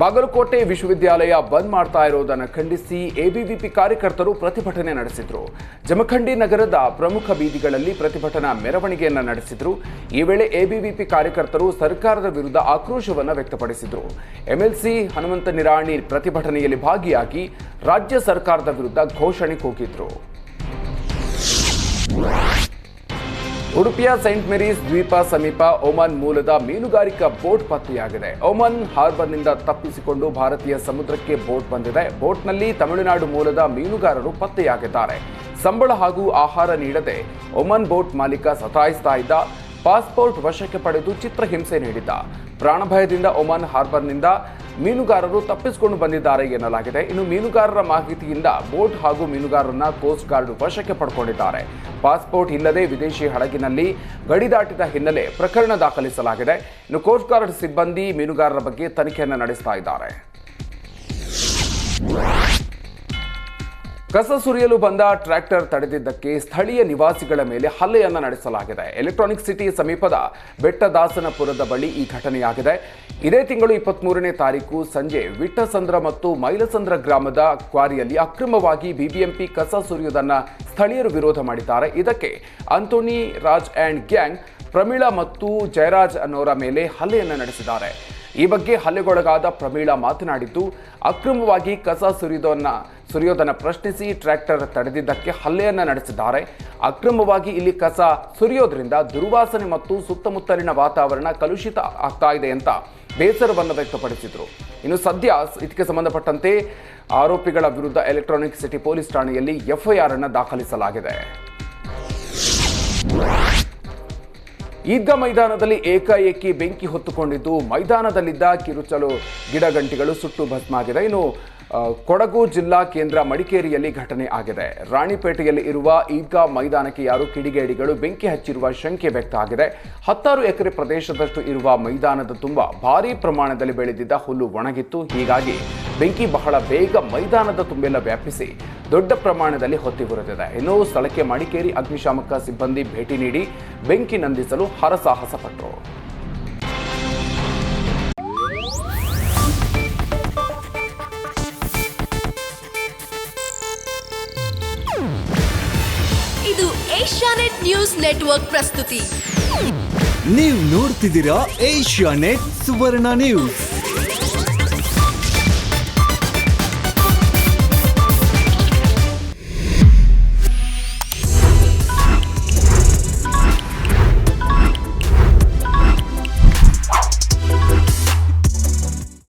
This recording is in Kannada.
ಬಾಗಲಕೋಟೆ ವಿಶ್ವವಿದ್ಯಾಲಯ ಬಂದ್ ಮಾಡ್ತಾ ಇರೋದನ್ನು ಖಂಡಿಸಿ ಎಬಿವಿಪಿ ಕಾರ್ಯಕರ್ತರು ಪ್ರತಿಭಟನೆ ನಡೆಸಿದ್ರು. ಜಮಖಂಡಿ ನಗರದ ಪ್ರಮುಖ ಬೀದಿಗಳಲ್ಲಿ ಪ್ರತಿಭಟನಾ ಮೆರವಣಿಗೆಯನ್ನು ನಡೆಸಿದ್ರು. ಈ ವೇಳೆ ಎಬಿವಿಪಿ ಕಾರ್ಯಕರ್ತರು ಸರ್ಕಾರದ ವಿರುದ್ಧ ಆಕ್ರೋಶವನ್ನು ವ್ಯಕ್ತಪಡಿಸಿದ್ರು. ಎಂಎಲ್ಸಿ ಹನುಮಂತ ನಿರಾಣಿ ಪ್ರತಿಭಟನೆಯಲ್ಲಿ ಭಾಗಿಯಾಗಿ ರಾಜ್ಯ ಸರ್ಕಾರದ ವಿರುದ್ಧ ಘೋಷಣೆ ಕೂಗಿದ್ರು. ಉಡುಪಿಯ ಸೈಂಟ್ ಮೇರೀಸ್ ದ್ವೀಪ ಸಮೀಪ ಒಮನ್ ಮೂಲದ ಮೀನುಗಾರಿಕಾ ಬೋಟ್ ಪತ್ತೆಯಾಗಿದೆ. ಒಮನ್ ಹಾರ್ಬರ್ನಿಂದ ತಪ್ಪಿಸಿಕೊಂಡು ಭಾರತೀಯ ಸಮುದ್ರಕ್ಕೆ ಬೋಟ್ ಬಂದಿದೆ. ಬೋಟ್ನಲ್ಲಿ ತಮಿಳುನಾಡು ಮೂಲದ ಮೀನುಗಾರರು ಪತ್ತೆಯಾಗಿದ್ದಾರೆ. ಸಂಬಳ ಹಾಗೂ ಆಹಾರ ನೀಡದೆ ಒಮನ್ ಬೋಟ್ ಮಾಲೀಕ ಸತಾಯಿಸ್ತಾ ಇದ್ದ. ಪಾಸ್ಪೋರ್ಟ್ ವಶಕ್ಕೆ ಪಡೆದು ಚಿತ್ರಹಿಂಸೆ ನೀಡಿದ್ದ. ಪ್ರಾಣಭಯದಿಂದ ಒಮನ್ ಹಾರ್ಬರ್ನಿಂದ ಮೀನುಗಾರರು ತಪ್ಪಿಸಿಕೊಂಡು ಬಂದಿದ್ದಾರೆ ಎನ್ನಲಾಗಿದೆ. ಇನ್ನು ಮೀನುಗಾರರ ಮಾಹಿತಿಯಿಂದ ಬೋಟ್ ಹಾಗೂ ಮೀನುಗಾರರನ್ನ ಕೋಸ್ಟ್ ಗಾರ್ಡ್ ವಶಕ್ಕೆ ಪಡ್ಕೊಂಡಿದ್ದಾರೆ. ಪಾಸ್ಪೋರ್ಟ್ ಇಲ್ಲದೆ ವಿದೇಶಿ ಹಡಗಿನಲ್ಲಿ ಗಡಿ ದಾಟಿದ ಹಿನ್ನೆಲೆ ಪ್ರಕರಣ ದಾಖಲಿಸಲಾಗಿದೆ. ಇನ್ನು ಕೋಸ್ಟ್ ಗಾರ್ಡ್ ಸಿಬ್ಬಂದಿ ಮೀನುಗಾರರ ಬಗ್ಗೆ ತನಿಖೆಯನ್ನು ನಡೆಸ್ತಾ ಇದ್ದಾರೆ. ಕಸ ಸುರಿಯಲು ಬಂದ ಟ್ರ್ಯಾಕ್ಟರ್ ತಡೆದಿದ್ದಕ್ಕೆ ಸ್ಥಳೀಯ ನಿವಾಸಿಗಳ ಮೇಲೆ ಹಲ್ಲೆಯನ್ನು ನಡೆಸಲಾಗಿದೆ. ಎಲೆಕ್ಟ್ರಾನಿಕ್ ಸಿಟಿ ಸಮೀಪದ ಬೆಟ್ಟದಾಸನಪುರದ ಬಳಿ ಈ ಘಟನೆಯಾಗಿದೆ. ಇದೇ ತಿಂಗಳು 23ನೇ ತಾರೀಕು ಸಂಜೆ ವಿಟ್ಟಸಂದ್ರ ಮತ್ತು ಮೈಲಸಂದ್ರ ಗ್ರಾಮದ ಕ್ವಾರಿಯಲ್ಲಿ ಅಕ್ರಮವಾಗಿ ಬಿಬಿಎಂಪಿ ಕಸ ಸುರಿಯುವುದನ್ನು ಸ್ಥಳೀಯರು ವಿರೋಧ ಮಾಡಿದ್ದಾರೆ. ಇದಕ್ಕೆ ಆಂಟೋನಿ ರಾಜ್ ಅಂಡ್ ಗ್ಯಾಂಗ್ ಪ್ರಮೀಳಾ ಮತ್ತು ಜಯರಾಜ್ ಅನ್ನೋರ ಮೇಲೆ ಹಲ್ಲೆಯನ್ನು ನಡೆಸಿದ್ದಾರೆ. ಈ ಬಗ್ಗೆ ಹಲ್ಲೆಗೊಳಗಾದ ಪ್ರಮೀಳಾ ಮಾತನಾಡಿದ್ದು, ಅಕ್ರಮವಾಗಿ ಕಸ ಸುರಿಯೋದನ್ನು ಪ್ರಶ್ನಿಸಿ ಟ್ರ್ಯಾಕ್ಟರ್ ತಡೆದಿದ್ದಕ್ಕೆ ಹಲ್ಲೆಯನ್ನು ನಡೆಸಿದ್ದಾರೆ. ಅಕ್ರಮವಾಗಿ ಇಲ್ಲಿ ಕಸ ಸುರಿಯೋದ್ರಿಂದ ದುರ್ವಾಸನೆ ಮತ್ತು ಸುತ್ತಮುತ್ತಲಿನ ವಾತಾವರಣ ಕಲುಷಿತ ಆಗ್ತಾ ಇದೆ ಅಂತ ಬೇಸರವನ್ನು ವ್ಯಕ್ತಪಡಿಸಿದರು. ಇನ್ನು ಸದ್ಯ ಇದಕ್ಕೆ ಸಂಬಂಧಪಟ್ಟಂತೆ ಆರೋಪಿಗಳ ವಿರುದ್ಧ ಎಲೆಕ್ಟ್ರಾನಿಕ್ ಸಿಟಿ ಪೊಲೀಸ್ ಠಾಣೆಯಲ್ಲಿ ಎಫ್ಐಆರ್ ಅನ್ನು ದಾಖಲಿಸಲಾಗಿದೆ. ಈದ್ಗಾ ಮೈದಾನದಲ್ಲಿ ಏಕಾಏಕಿ ಬೆಂಕಿ ಹೊತ್ತುಕೊಂಡಿದ್ದು ಮೈದಾನದಲ್ಲಿದ್ದ ಕಿರುಚಲು ಗಿಡಗಂಟಿಗಳು ಸುಟ್ಟು ಭಸ್ಮಾಗಿದೆ. ಇನ್ನು ಕೊಡಗು ಜಿಲ್ಲಾ ಕೇಂದ್ರ ಮಡಿಕೇರಿಯಲ್ಲಿ ಘಟನೆ ಆಗಿದೆ. ರಾಣಿಪೇಟೆಯಲ್ಲಿ ಇರುವ ಈದ್ಗಾ ಮೈದಾನಕ್ಕೆ ಯಾರು ಕಿಡಿಗೇಡಿಗಳು ಬೆಂಕಿ ಹಚ್ಚಿರುವ ಶಂಕೆ ವ್ಯಕ್ತ ಆಗಿದೆ. 16 ಎಕರೆ ಪ್ರದೇಶದಷ್ಟು ಇರುವ ಮೈದಾನದ ತುಂಬ ಭಾರೀ ಪ್ರಮಾಣದಲ್ಲಿ ಬೆಳೆದಿದ್ದ ಹುಲ್ಲು ಒಣಗಿತ್ತು. ಹೀಗಾಗಿ ಬೆಂಕಿ ಬಹಳ ಬೇಗ ಮೈದಾನದ ತುಂಬೆಲ್ಲ ವ್ಯಾಪಿಸಿ ದೊಡ್ಡ ಪ್ರಮಾಣದಲ್ಲಿ ಹೊತ್ತಿ ಉರಿದಿದೆ. ಇನ್ನು ಸ್ಥಳಕ್ಕೆ ಮಡಿಕೇರಿ ಅಗ್ನಿಶಾಮಕ ಸಿಬ್ಬಂದಿ ಭೇಟಿ ನೀಡಿ ಬೆಂಕಿ ನಂದಿಸಲು ಹರಸಾಹಸ ಪಟ್ಟರು. ಇದು ಏಷ್ಯಾನೆಟ್ ನ್ಯೂಸ್ ನೆಟ್ವರ್ಕ್ ಪ್ರಸ್ತುತಿ. ನೀವು ನೋಡ್ತಿದ್ದೀರಾ ಏಷ್ಯಾನೆಟ್ ಸುವರ್ಣ ನ್ಯೂಸ್.